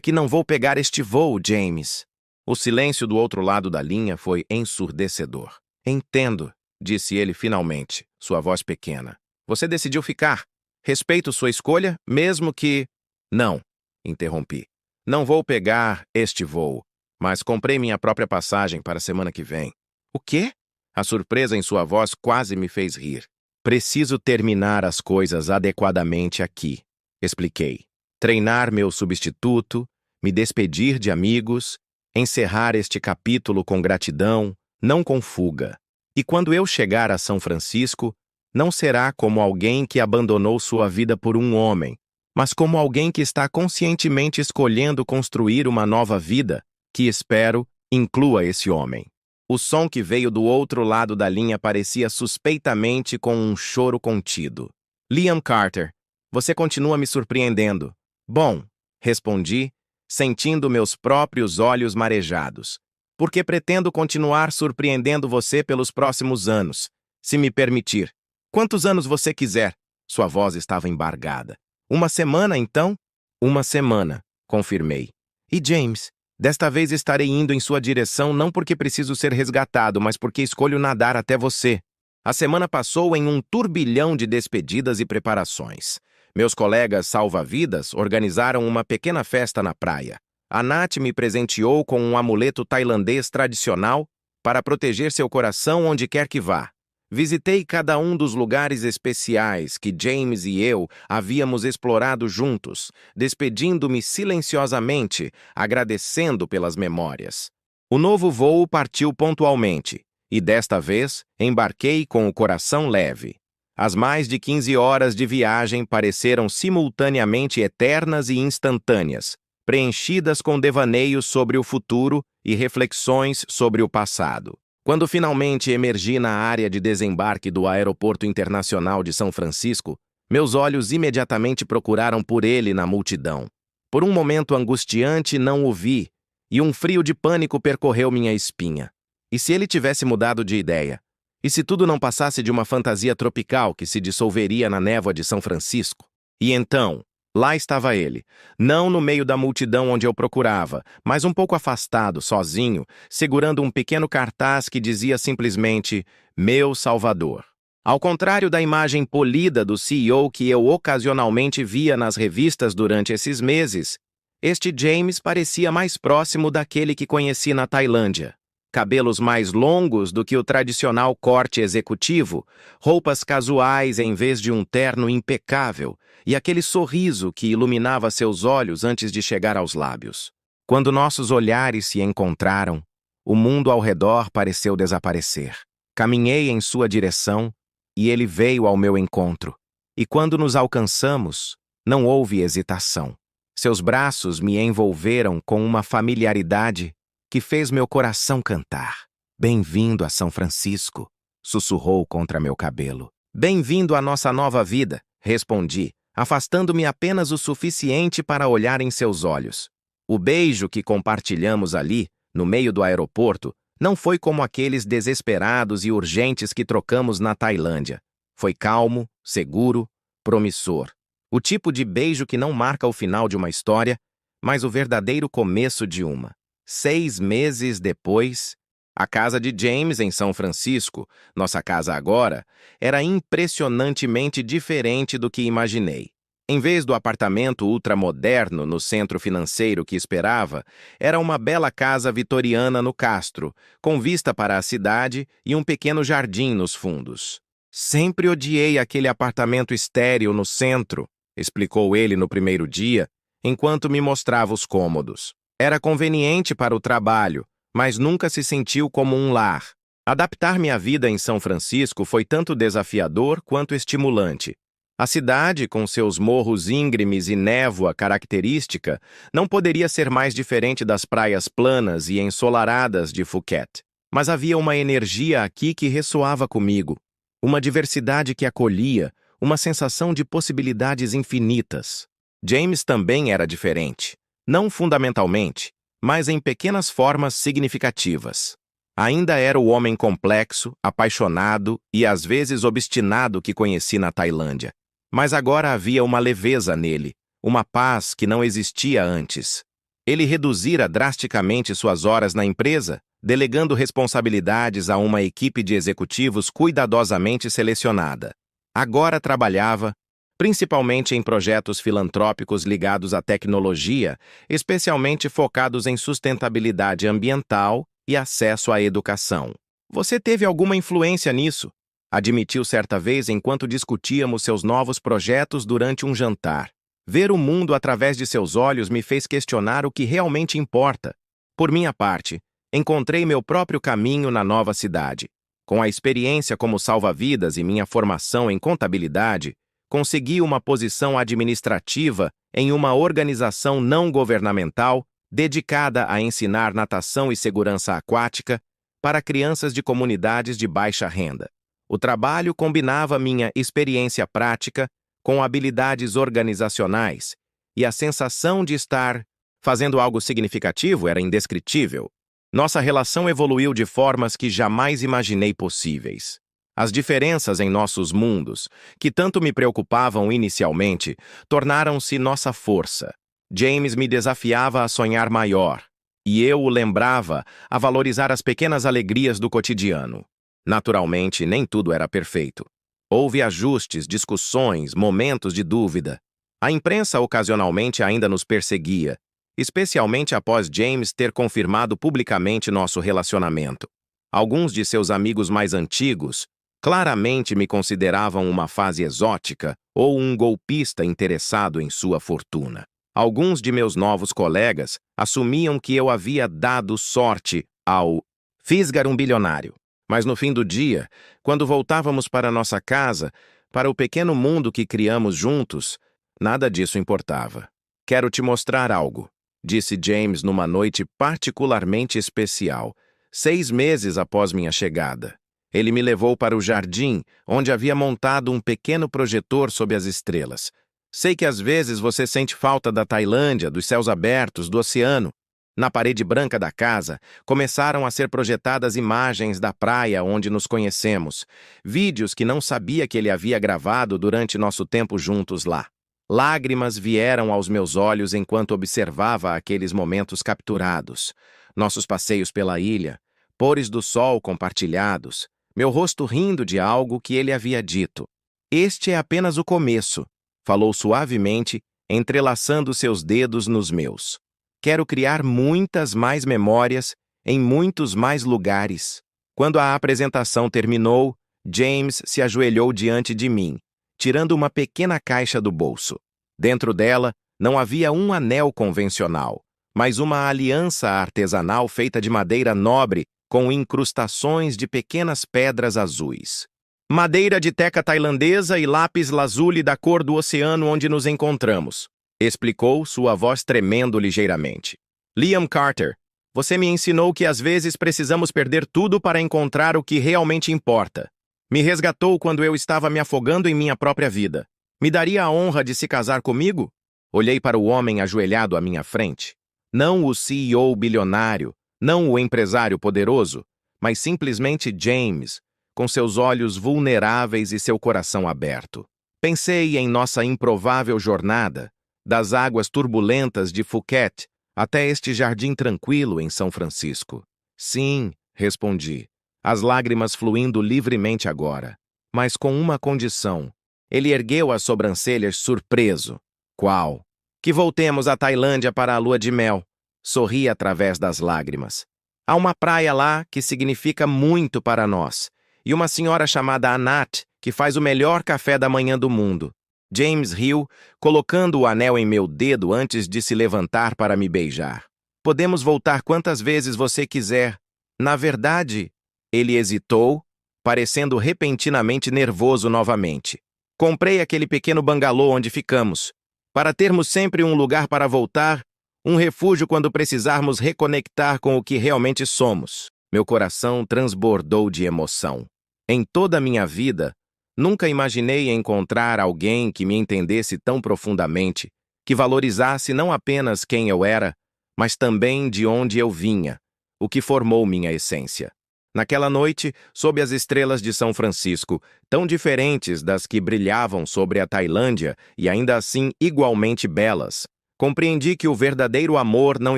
que não vou pegar este voo, James. O silêncio do outro lado da linha foi ensurdecedor. Entendo, disse ele finalmente, sua voz pequena. Você decidiu ficar. Respeito sua escolha, mesmo que... Não, interrompi. Não vou pegar este voo, mas comprei minha própria passagem para a semana que vem. O quê? A surpresa em sua voz quase me fez rir. Preciso terminar as coisas adequadamente aqui, expliquei. Treinar meu substituto, me despedir de amigos, encerrar este capítulo com gratidão, não com fuga. E quando eu chegar a São Francisco, não será como alguém que abandonou sua vida por um homem, mas como alguém que está conscientemente escolhendo construir uma nova vida, que espero inclua esse homem. O som que veio do outro lado da linha parecia suspeitamente com um choro contido. Liam Carter, você continua me surpreendendo. Bom, respondi, sentindo meus próprios olhos marejados. Porque pretendo continuar surpreendendo você pelos próximos anos, se me permitir. Quantos anos você quiser? Sua voz estava embargada. Uma semana, então? Uma semana, confirmei. E James, desta vez estarei indo em sua direção não porque preciso ser resgatado, mas porque escolho nadar até você. A semana passou em um turbilhão de despedidas e preparações. Meus colegas salva-vidas organizaram uma pequena festa na praia. A Nath me presenteou com um amuleto tailandês tradicional para proteger seu coração onde quer que vá. Visitei cada um dos lugares especiais que James e eu havíamos explorado juntos, despedindo-me silenciosamente, agradecendo pelas memórias. O novo voo partiu pontualmente, e desta vez embarquei com o coração leve. As mais de 15 horas de viagem pareceram simultaneamente eternas e instantâneas, preenchidas com devaneios sobre o futuro e reflexões sobre o passado. Quando finalmente emergi na área de desembarque do Aeroporto Internacional de São Francisco, meus olhos imediatamente procuraram por ele na multidão. Por um momento angustiante, não o vi, e um frio de pânico percorreu minha espinha. E se ele tivesse mudado de ideia? E se tudo não passasse de uma fantasia tropical que se dissolveria na névoa de São Francisco? E então, lá estava ele, não no meio da multidão onde eu procurava, mas um pouco afastado, sozinho, segurando um pequeno cartaz que dizia simplesmente "Meu Salvador". Ao contrário da imagem polida do CEO que eu ocasionalmente via nas revistas durante esses meses, este James parecia mais próximo daquele que conheci na Tailândia. Cabelos mais longos do que o tradicional corte executivo, roupas casuais em vez de um terno impecável, e aquele sorriso que iluminava seus olhos antes de chegar aos lábios. Quando nossos olhares se encontraram, o mundo ao redor pareceu desaparecer. Caminhei em sua direção e ele veio ao meu encontro. E quando nos alcançamos, não houve hesitação. Seus braços me envolveram com uma familiaridade que fez meu coração cantar. "Bem-vindo a São Francisco", sussurrou contra meu cabelo. "Bem-vindo à nossa nova vida", respondi, afastando-me apenas o suficiente para olhar em seus olhos. O beijo que compartilhamos ali, no meio do aeroporto, não foi como aqueles desesperados e urgentes que trocamos na Tailândia. Foi calmo, seguro, promissor. O tipo de beijo que não marca o final de uma história, mas o verdadeiro começo de uma. 6 meses depois, a casa de James em São Francisco, nossa casa agora, era impressionantemente diferente do que imaginei. Em vez do apartamento ultramoderno no centro financeiro que esperava, era uma bela casa vitoriana no Castro, com vista para a cidade e um pequeno jardim nos fundos. "Sempre odiei aquele apartamento estéril no centro", explicou ele no primeiro dia, enquanto me mostrava os cômodos. "Era conveniente para o trabalho, mas nunca se sentiu como um lar." Adaptar-me à vida em São Francisco foi tanto desafiador quanto estimulante. A cidade, com seus morros íngremes e névoa característica, não poderia ser mais diferente das praias planas e ensolaradas de Phuket. Mas havia uma energia aqui que ressoava comigo, uma diversidade que acolhia, uma sensação de possibilidades infinitas. James também era diferente, não fundamentalmente, mas em pequenas formas significativas. Ainda era o homem complexo, apaixonado e às vezes obstinado que conheci na Tailândia. Mas agora havia uma leveza nele, uma paz que não existia antes. Ele reduzira drasticamente suas horas na empresa, delegando responsabilidades a uma equipe de executivos cuidadosamente selecionada. Agora trabalhava, principalmente em projetos filantrópicos ligados à tecnologia, especialmente focados em sustentabilidade ambiental e acesso à educação. "Você teve alguma influência nisso?", admitiu certa vez enquanto discutíamos seus novos projetos durante um jantar. Ver o mundo através de seus olhos me fez questionar o que realmente importa. Por minha parte, encontrei meu próprio caminho na nova cidade. Com a experiência como salva-vidas e minha formação em contabilidade, consegui uma posição administrativa em uma organização não governamental dedicada a ensinar natação e segurança aquática para crianças de comunidades de baixa renda. O trabalho combinava minha experiência prática com habilidades organizacionais, e a sensação de estar fazendo algo significativo era indescritível. Nossa relação evoluiu de formas que jamais imaginei possíveis. As diferenças em nossos mundos, que tanto me preocupavam inicialmente, tornaram-se nossa força. James me desafiava a sonhar maior, e eu o lembrava a valorizar as pequenas alegrias do cotidiano. Naturalmente, nem tudo era perfeito. Houve ajustes, discussões, momentos de dúvida. A imprensa ocasionalmente ainda nos perseguia, especialmente após James ter confirmado publicamente nosso relacionamento. Alguns de seus amigos mais antigos claramente me consideravam uma fase exótica ou um golpista interessado em sua fortuna. Alguns de meus novos colegas assumiam que eu havia dado sorte ao fisgar um bilionário. Mas no fim do dia, quando voltávamos para nossa casa, para o pequeno mundo que criamos juntos, nada disso importava. "Quero te mostrar algo", disse James numa noite particularmente especial, 6 meses após minha chegada. Ele me levou para o jardim, onde havia montado um pequeno projetor sob as estrelas. Sei que às vezes você sente falta da Tailândia, dos céus abertos, do oceano. Na parede branca da casa, começaram a ser projetadas imagens da praia onde nos conhecemos, vídeos que não sabia que ele havia gravado durante nosso tempo juntos lá. Lágrimas vieram aos meus olhos enquanto observava aqueles momentos capturados. Nossos passeios pela ilha, pôres do sol compartilhados, meu rosto rindo de algo que ele havia dito. Este é apenas o começo, falou suavemente, entrelaçando seus dedos nos meus. Quero criar muitas mais memórias em muitos mais lugares. Quando a apresentação terminou, James se ajoelhou diante de mim, tirando uma pequena caixa do bolso. Dentro dela, não havia um anel convencional, mas uma aliança artesanal feita de madeira nobre com incrustações de pequenas pedras azuis. Madeira de teca tailandesa e lápis lazuli da cor do oceano onde nos encontramos, explicou, sua voz tremendo ligeiramente. Liam Carter, você me ensinou que às vezes precisamos perder tudo para encontrar o que realmente importa. Me resgatou quando eu estava me afogando em minha própria vida. Me daria a honra de se casar comigo? Olhei para o homem ajoelhado à minha frente. Não o CEO bilionário, não o empresário poderoso, mas simplesmente James, com seus olhos vulneráveis e seu coração aberto. Pensei em nossa improvável jornada, das águas turbulentas de Phuket até este jardim tranquilo em São Francisco. Sim, respondi, as lágrimas fluindo livremente agora, mas com uma condição. Ele ergueu as sobrancelhas surpreso. Qual? Que voltemos à Tailândia para a lua de mel. Sorri através das lágrimas. Há uma praia lá que significa muito para nós, e uma senhora chamada Anat, que faz o melhor café da manhã do mundo. James riu, colocando o anel em meu dedo antes de se levantar para me beijar. Podemos voltar quantas vezes você quiser. Na verdade, ele hesitou, parecendo repentinamente nervoso novamente. Comprei aquele pequeno bangalô onde ficamos, para termos sempre um lugar para voltar, um refúgio quando precisarmos reconectar com o que realmente somos. Meu coração transbordou de emoção. Em toda a minha vida, nunca imaginei encontrar alguém que me entendesse tão profundamente, que valorizasse não apenas quem eu era, mas também de onde eu vinha, o que formou minha essência. Naquela noite, sob as estrelas de São Francisco, tão diferentes das que brilhavam sobre a Tailândia e ainda assim igualmente belas, compreendi que o verdadeiro amor não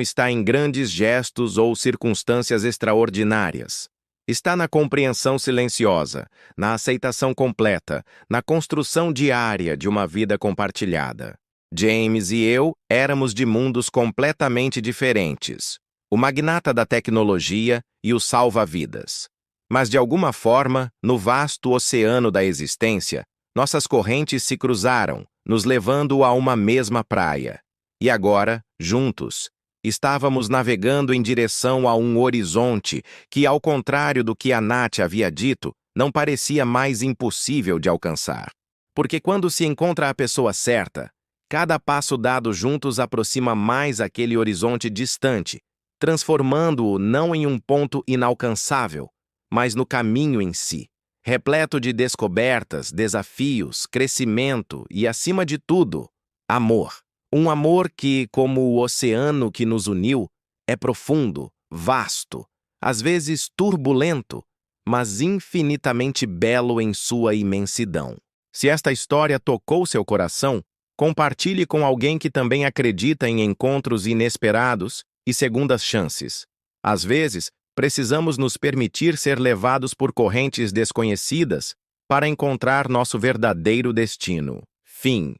está em grandes gestos ou circunstâncias extraordinárias. Está na compreensão silenciosa, na aceitação completa, na construção diária de uma vida compartilhada. James e eu éramos de mundos completamente diferentes. O magnata da tecnologia e o salva-vidas. Mas, de alguma forma, no vasto oceano da existência, nossas correntes se cruzaram, nos levando a uma mesma praia. E agora, juntos, estávamos navegando em direção a um horizonte que, ao contrário do que a Nath havia dito, não parecia mais impossível de alcançar. Porque quando se encontra a pessoa certa, cada passo dado juntos aproxima mais aquele horizonte distante, transformando-o não em um ponto inalcançável, mas no caminho em si, repleto de descobertas, desafios, crescimento e, acima de tudo, amor. Um amor que, como o oceano que nos uniu, é profundo, vasto, às vezes turbulento, mas infinitamente belo em sua imensidão. Se esta história tocou seu coração, compartilhe com alguém que também acredita em encontros inesperados e segundas chances. Às vezes, precisamos nos permitir ser levados por correntes desconhecidas para encontrar nosso verdadeiro destino. Fim.